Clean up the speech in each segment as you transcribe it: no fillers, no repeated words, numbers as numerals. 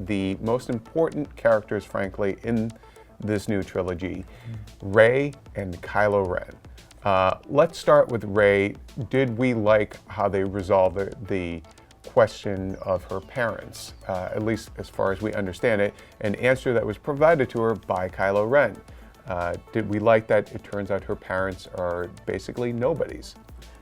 the most important characters, frankly, in this new trilogy, Rey and Kylo Ren. Let's start with Rey. Did we like how they resolved the question of her parents, at least as far as we understand it, an answer that was provided to her by Kylo Ren? Did we like that it turns out her parents are basically nobodies?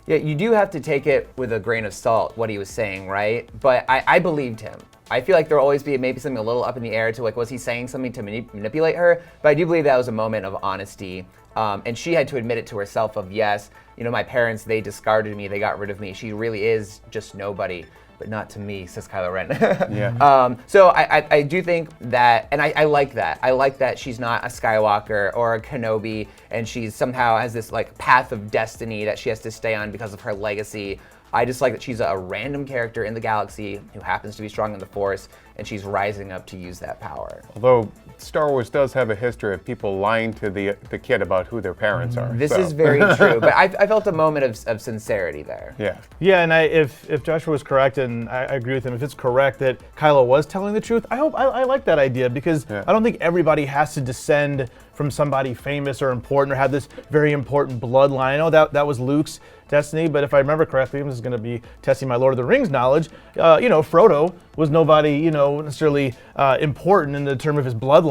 Yeah, you do have to take it with a grain of salt, what he was saying, right? But I believed him. I feel like there'll always be maybe something a little up in the air to like, was he saying something to manipulate her? But I do believe that was a moment of honesty. And she had to admit it to herself of, yes, you know, my parents, they discarded me, they got rid of me. She really is just nobody, but not to me, says Kylo Ren. Yeah. So I do think that, and I like that. I like that she's not a Skywalker or a Kenobi, and she's somehow has this like path of destiny that she has to stay on because of her legacy. I just like that she's a random character in the galaxy who happens to be strong in the Force, and she's rising up to use that power. Although Star Wars does have a history of people lying to the kid about who their parents are. This is very true, but I felt a moment of sincerity there. Yeah. Yeah, and if Joshua was correct, and I agree with him, if it's correct that Kylo was telling the truth, I like that idea, because I don't think everybody has to descend from somebody famous or important or have this very important bloodline. I know that was Luke's destiny, but if I remember correctly, this is going to be testing my Lord of the Rings knowledge, Frodo was nobody, necessarily important in the term of his bloodline,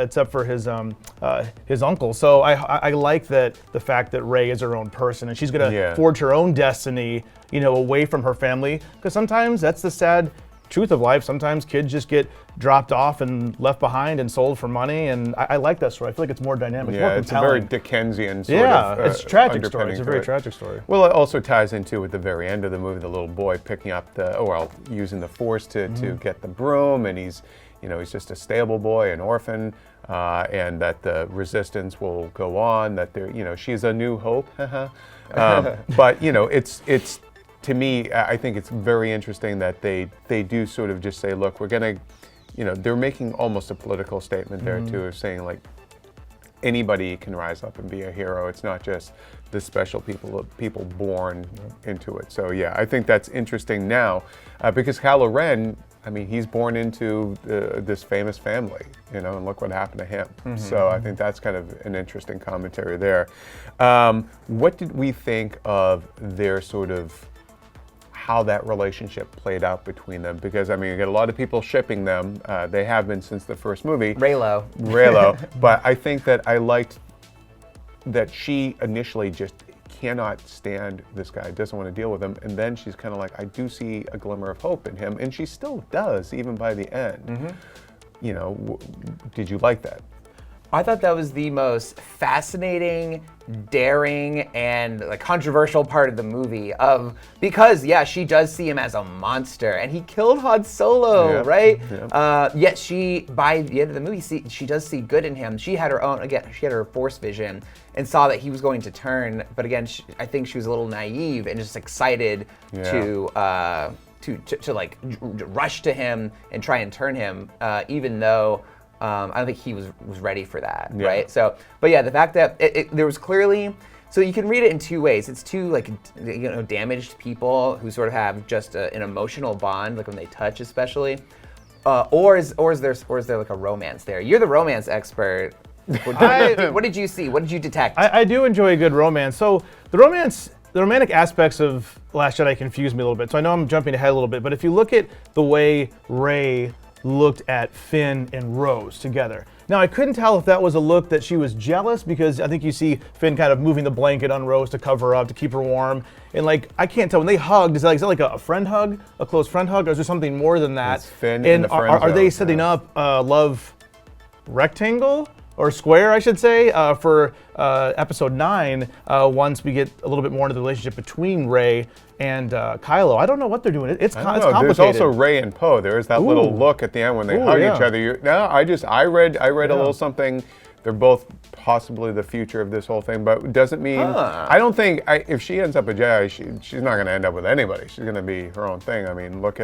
except for his uncle. So I like the fact that Rey is her own person, and she's going to forge her own destiny, away from her family, because sometimes that's the sad truth of life. Sometimes kids just get dropped off and left behind and sold for money, and I like that story. I feel like it's more dynamic, more compelling. It's a very Dickensian sort of it's a tragic story. It's a very tragic story. Well, it also ties into, at the very end of the movie, the little boy picking up using the Force to get the broom, and he's just a stable boy, an orphan, and that the resistance will go on, that she's a new hope. But, it's to me, I think it's very interesting that they do sort of just say, look, we're going to, they're making almost a political statement there too, of saying like, anybody can rise up and be a hero. It's not just the special people born into it. So yeah, I think that's interesting now, because Kylo Ren, he's born into this famous family, and look what happened to him. So I think that's kind of an interesting commentary there. What did we think of their sort of how that relationship played out between them? Because you get a lot of people shipping them. They have been since the first movie. Reylo. But I think that I liked that she initially just cannot stand this guy, doesn't want to deal with him, and then she's kind of like, I do see a glimmer of hope in him, and she still does, even by the end. Did you like that? I thought that was the most fascinating, daring, and controversial part of the movie. Because she does see him as a monster, and he killed Han Solo, right? Yeah. Yet she, by the end of the movie, she does see good in him. She had her own, she had her Force vision and saw that he was going to turn. But again, I think she was a little naive and just excited to rush to him and try and turn him, even though I don't think he was ready for that, right? So, but yeah, the fact that there was clearly, so you can read it in two ways. It's two damaged people who sort of have just an emotional bond, like when they touch, especially, or is there like a romance there? You're the romance expert. What did you see? What did you detect? I do enjoy a good romance. So the romantic aspects of Last Jedi confuse me a little bit. So I know I'm jumping ahead a little bit, but if you look at the way Rey looked at Finn and Rose together. Now, I couldn't tell if that was a look that she was jealous, because I think you see Finn kind of moving the blanket on Rose to cover her up, to keep her warm. And I can't tell, when they hugged, is that like a friend hug, a close friend hug, or is there something more than that? It's Finn and the friend are they setting up a love rectangle? Or square, I should say, for episode 9, once we get a little bit more into the relationship between Rey and Kylo. I don't know what they're doing. It's complicated. There's also Rey and Poe. There is that little look at the end when they hug each other. I read a little something. They're both possibly the future of this whole thing, but it doesn't mean, I don't think, if she ends up a Jedi, she's not going to end up with anybody. She's going to be her own thing. Look,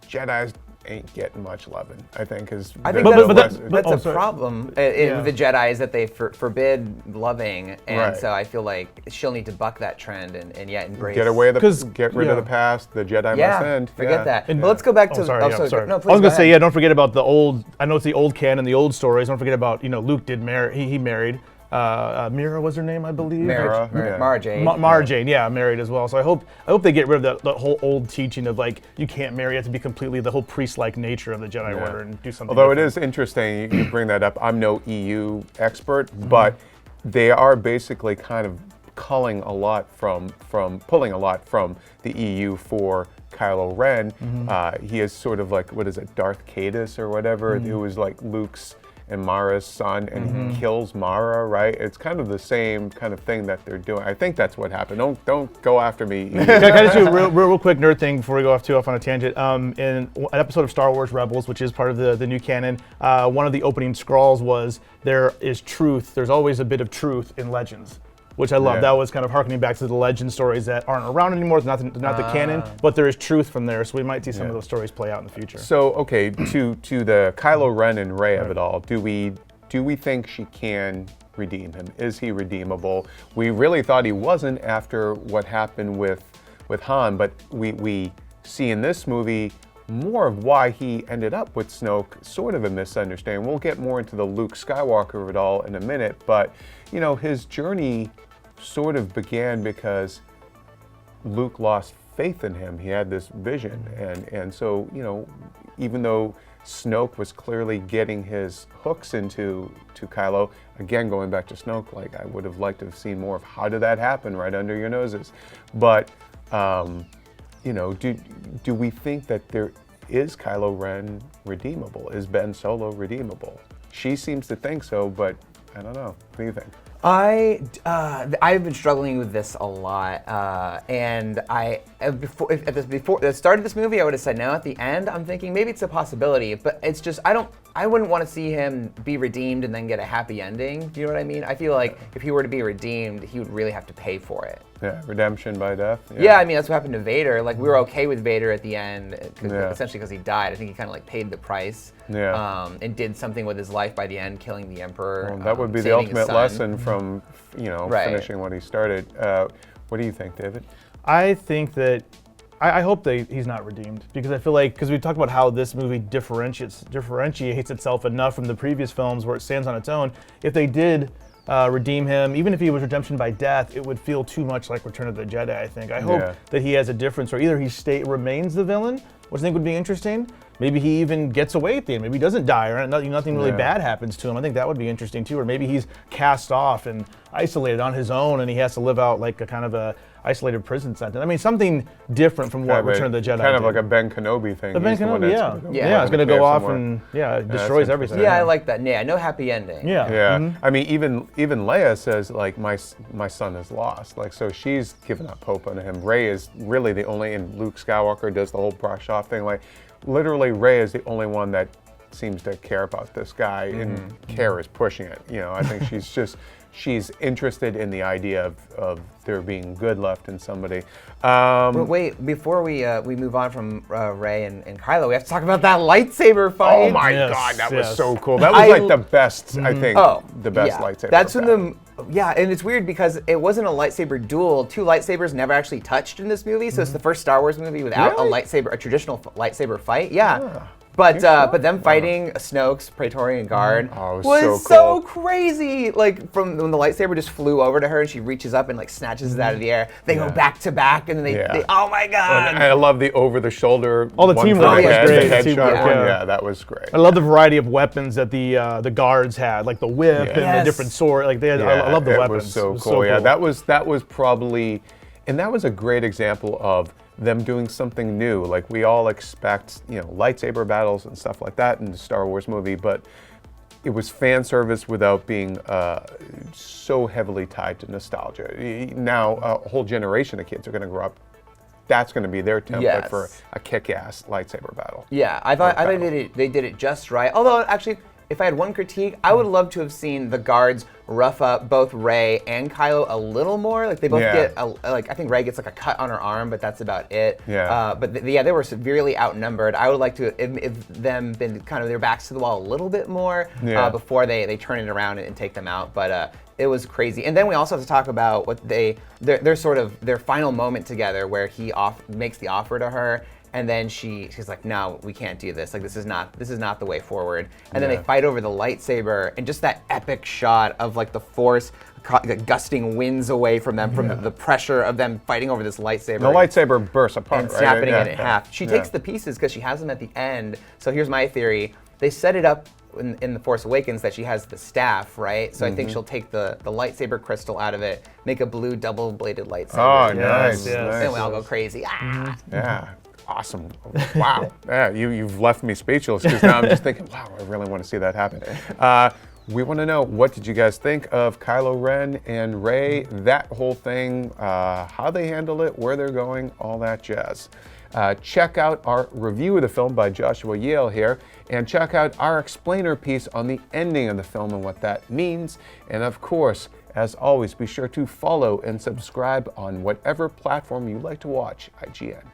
Jedis ain't getting much loving. I think is. I think that's a problem in the Jedi is that they forbid loving, and Right. so I feel like she'll need to buck that trend and yet embrace. Get rid of the past. The Jedi must end. Forget that. But let's go back to. Sorry. No, I please was gonna say, ahead. don't forget about the old. I know it's the old canon, the old stories. Don't forget about Luke did marry. He married. Mira was her name, I believe. Mara Jade. Mara Jade, married as well. So I hope they get rid of the whole old teaching of like you can't marry. You have to be completely the whole priest-like nature of the Jedi Order and do something. Although different. it is interesting, you bring that up. I'm no EU expert, but they are basically kind of pulling a lot from the EU for Kylo Ren. He is sort of like, what is it, Darth Caedus or whatever, who was like Luke's and Mara's son, and he kills Mara, right? It's kind of the same kind of thing that they're doing. I think that's what happened. Don't go after me. Can I just do a real quick nerd thing before we go off on a tangent? In an episode of Star Wars Rebels, which is part of the new canon, one of the opening scrolls was, there is truth. There's always a bit of truth in legends, which I love. That was kind of harkening back to the legend stories that aren't around anymore. They're not the canon, but there is truth from there. So we might see some of those stories play out in the future. So, okay, to the Kylo Ren and Rey of it all, do we think she can redeem him? Is he redeemable? We really thought he wasn't after what happened with Han, but we see in this movie more of why he ended up with Snoke, sort of a misunderstanding. We'll get more into the Luke Skywalker of it all in a minute, but his journey sort of began because Luke lost faith in him. He had this vision, and so even though Snoke was clearly getting his hooks into Kylo, again going back to Snoke, like I would have liked to have seen more of how did that happen right under your noses, but do we think that is Kylo Ren redeemable? Is Ben Solo redeemable? She seems to think so, but I don't know. What do you think? I've been struggling with this a lot, and before the start of this movie, I would have said no. At the end, I'm thinking maybe it's a possibility, but it's just I wouldn't want to see him be redeemed and then get a happy ending. Do you know what I mean? I feel like if he were to be redeemed, he would really have to pay for it. Yeah, redemption by death. Yeah, I mean that's what happened to Vader. Like we were okay with Vader at the end, essentially because he died. I think he kind of like paid the price. And did something with his life by the end, killing the Emperor. Well, that would be the ultimate lesson from finishing what he started. What do you think, David? I think that I hope that he's not redeemed, because I feel like, because we talked about how this movie differentiates itself enough from the previous films where it stands on its own. If they did redeem him, even if he was redemption by death, it would feel too much like Return of the Jedi, I think. I hope that he has a difference, or either he remains the villain, which I think would be interesting. Maybe he even gets away at the end. Maybe he doesn't die, or nothing really bad happens to him. I think that would be interesting too. Or maybe he's cast off and isolated on his own, and he has to live out like a kind of a isolated prison sentence. I mean, something different from what Return of the Jedi kind of did. like a Ben Kenobi thing. The Ben Kenobi, he's going to go off and destroys everything. Yeah, I like that. Yeah, no happy ending. Yeah. I mean, even Leia says like my son is lost. Like, so she's given up hope on him. Rey is really the only, and Luke Skywalker does the whole brush off thing. Like, literally, Rey is the only one that seems to care about this guy, and care is pushing it. I think she's interested in the idea of there being good left in somebody. But wait, before we move on from Rey and Kylo, we have to talk about that lightsaber fight. Oh my God, that was so cool. That was like the best, I think, the best lightsaber. That's when and it's weird because it wasn't a lightsaber duel. Two lightsabers never actually touched in this movie, so it's the first Star Wars movie without a traditional lightsaber fight. Yeah. But them fighting Snoke's Praetorian Guard was so crazy. Like from when the lightsaber just flew over to her and she reaches up and like snatches it out of the air. They go back to back and then they oh my God. And I love the over the shoulder. All the teamwork was great. Yeah, that was great. I love the variety of weapons that the guards had, like the whip and the different sword. Like they had, I love the weapons. It was so cool. Yeah, that was probably, and that was a great example of them doing something new. Like we all expect, lightsaber battles and stuff like that in the Star Wars movie, but it was fan service without being so heavily tied to nostalgia. Now a whole generation of kids are going to grow up. That's going to be their template for a kick-ass lightsaber battle. Yeah, I thought they did it just right. Although actually, if I had one critique, I would love to have seen the guards rough up both Rey and Kylo a little more. Like they both get, I think Rey gets like a cut on her arm, but that's about it. Yeah. But they were severely outnumbered. I would like to if them been kind of their backs to the wall a little bit more before they turn it around and take them out. But it was crazy. And then we also have to talk about what their sort of their final moment together, where he makes the offer to her. And then she's like, no, we can't do this. Like this is not the way forward. And then they fight over the lightsaber, and just that epic shot of like the Force gusting winds away from them from the pressure of them fighting over this lightsaber. The lightsaber bursts apart, and snapping it in half. She takes the pieces because she has them at the end. So here's my theory: they set it up in The Force Awakens that she has the staff, right? So I think she'll take the lightsaber crystal out of it, make a blue double-bladed lightsaber. Oh, nice. Then we all go crazy. Ah. Yeah. Awesome. Wow. Yeah, you've left me speechless because now I'm just thinking, wow, I really want to see that happen. We want to know, what did you guys think of Kylo Ren and Rey, that whole thing, how they handle it, where they're going, all that jazz. Check out our review of the film by Joshua Yale here, and check out our explainer piece on the ending of the film and what that means. And of course, as always, be sure to follow and subscribe on whatever platform you like to watch IGN.